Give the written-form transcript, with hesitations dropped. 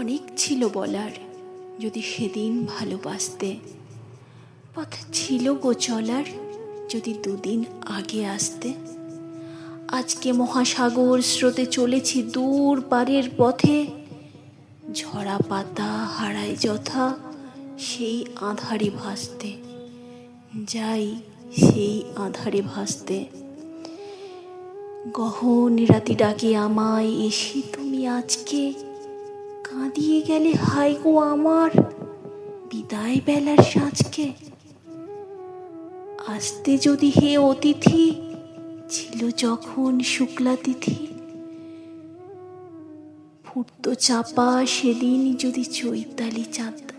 অনেক ছিল বলার, যদি সেদিন ভালোবাসতে। পথ ছিল গো চলার, যদি দুদিন আগে আসতে। আজকে মহাসাগর স্রোতে চলেছি দূর পারের পথে, ঝরা পাতা হারায় যথা সেই আঁধারে ভাসতে। যাই সেই আঁধারে ভাসতে। গহন রাতি ডাকে আমায়, এসে তুমি আজকে কাঁদিয়ে গেলে হায় গো আমার বিদায় বেলার সাঁঝকে। আসতে যদি হে অতিথি, ছিল যখন শুক্লা তিথি, ফুটতো চাপা সেদিন যদি চৈতালি চাঁদ